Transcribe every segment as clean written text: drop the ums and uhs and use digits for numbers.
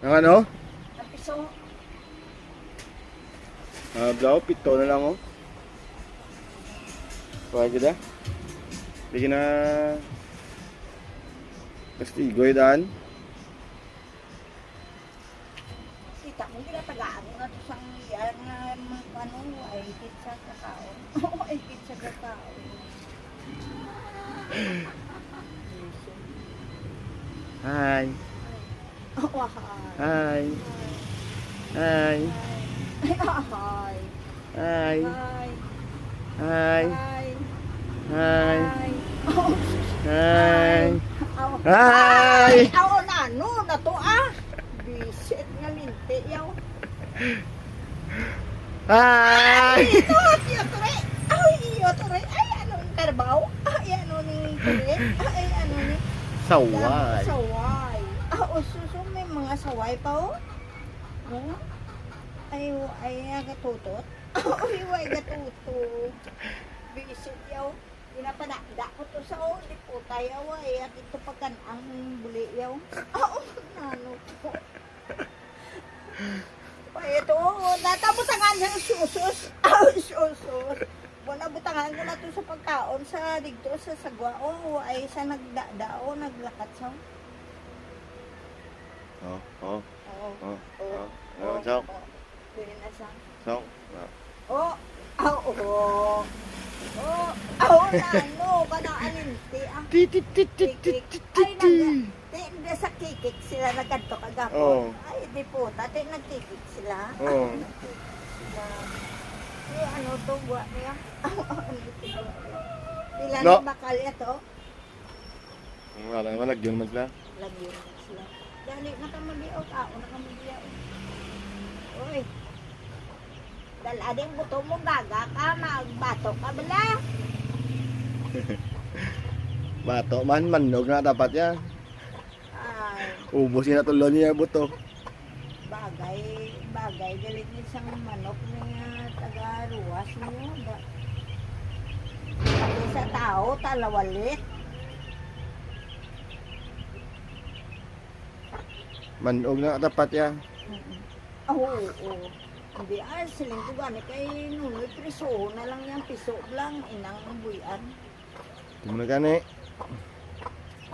Ang ano? Ang piso. Blaw, pito na lang oh. Pwede na. Bigyan na. Kastigoy daan. Kita mo, pinatagaan mo na ito sa yan nga ano, ay higit sa kakao. Oo, ay higit sa kakao. Hi. Oh, Hi. hi. Hi. Hi. Hi. Hi. Hi. Hi. Hi. Oh, Hi. aw. Hi. Aw, nano na to ah. Bisit nga linti yaw. Hi. Ito, tiyo tore. Ay, iyo tore. Ay, ano yung karbaw? Ay, ano ni tore? Ay, ano ni? Saway. Saway. Ah, ususo, may mga saway pa oh. No? Ay, gatutot. Ay, way gatutot. Bisit yaw. Ginapanakda ko to sa di po tayo ay at ito pagkan ang buli yaw. Oo, nano ko. Ay, ito, natabutangan ng susos. Susos. Wala butangan ko na to sa pagkaon sa digto sa sagwa. Oh, ay sa nagdadao, naglakat sa. Oh. Oo. Sok. Pwede na sa. Sok. Oh, oo. Oh, nano, kana alinti ah. Ay, hindi sa kikik sila nagkanto kagapon. Oo. Ay, di po, dati nagkikik sila. Oo. Sila. Eh, ano to, buwan niya? Pila No. na bakal ito? Wala naman, nagyon man sila. Lagyan na sila. Dali na kamagiyaw, tao na kamagiyaw. Uy. Dalading buto mo gaga ka, magbato ka bala. Bato man, manog na dapat yan. Ay, Ubusin na tulon niya buto. bagay, galit ni isang manok niya taga-ruwas niyo. Pati sa tao, talawalit. Manog na dapat yan. Oo. Hindi siling ko gani kay nunoy priso na lang yung piso lang inang buyan. Hindi mo na gani.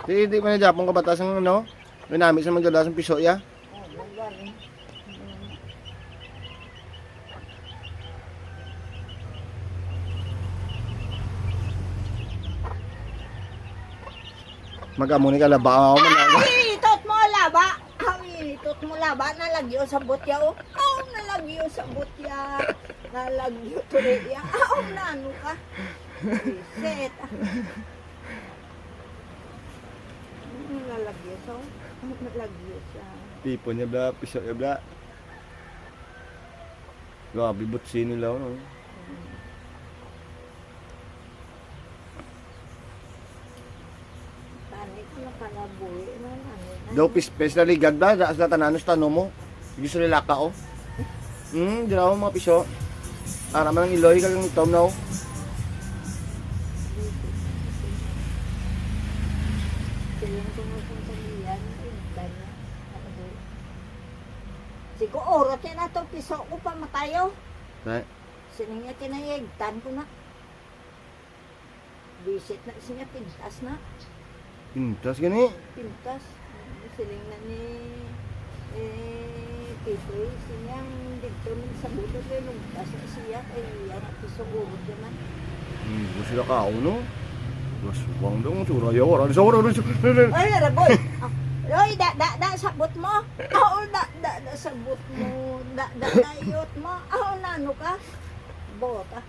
Hindi mo na Japon kabatas ng ano? Ginamit sa magdadas ng piso ya. Oo, gani. Magamuni ka laba ako man. Ay, itot mo laba. Ay, itot mo laba nalagyo sa butya o. Oh, nalagyo sa butya. Nalagyo tuloy ya. Oh, nano ka. Reset. Nalagyo sa. Nalagyo sa. Tipo niya bla, piso niya bla. Grabe butsi nila no. Tanik na panabuhi na ano. Daw pispes na ligad ba? Daas na tananos tanong mo. Sige sa lilaka oh. Di na ako mga piso. Para man ang iloy ka lang ni Tom no. Siling tumutulian, intan na. Sigo oras na to piso ko pa matayo. Right. Siling niya kinayagtan ko na. Visit na siya pintas na. Pintas gani. Pintas. Siling na ni Pipoy. Sinyang dito ng sabuto kay lumtas na siya. Kay yan ang piso urod yun na. Sila ka no. Waswang dong sura ya ora. Sura. Ay, raboy. Roy, sabot mo. Oo, sabot mo. Dayot mo. Oo, nano ka. Bota.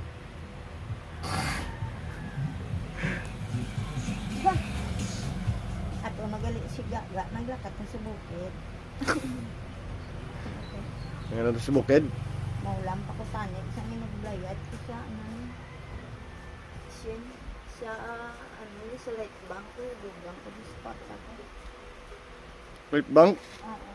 Diba? Ato nagali si Gaga. Naglakat na sa bukid. Ngayon na sa bukid. Maulam pa ko sanit sa minaglayad ko sa ano. Sa sa light bank ko. Dugang ko sa spot ako. Right bank. Oo.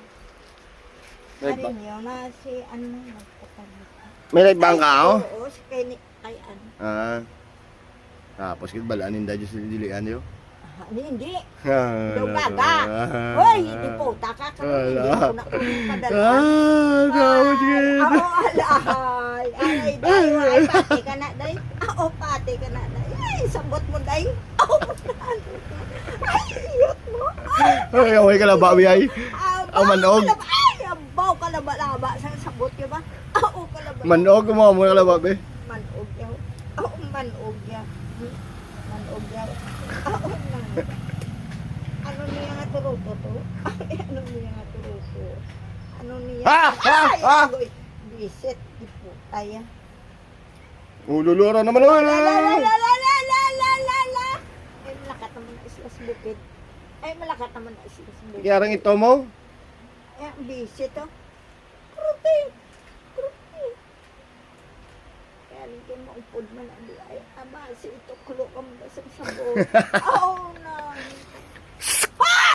Right Ari bank. niyo na si ano nagpapagod. May right bank ka oh. Oo, si kay ano. Tapos kit balaanin da sa dilian yo. Hindi. Daw gaga. Hoy, hindi po. Taka ka. Hindi ako na padala. Tawad ka. Oo, alay. Alay, day. Ay, pati ka na, day. Oo, pati ka na, day. Ay, sabot mo, day. Oo, ay, iyot mo. Ay, away ka na ba, ay? Ang manog. Ay, abaw ka laba-laba. Sa sabot ka ba? Oo, ka laba. Manog mo mo ka ba, be? Manog yaw. Oo, manog yaw. Manog yaw. Oo, manog. Ano niya nga turuto to? Ay, ano niya nga turuto? Ano niya? Ay, agoy. Bisit, iputay. Ululura naman. La la la la la la la la la la. Ay, malakat naman na islas bukid. Ay, malakat naman na islas bukid. Kiyarang ito mo? Ay, ang bisit to. Krupi. Krupi. Kaya rin kayo maupod man ang ay, ama, si ito kulo ka mo sa sabot. Oo na.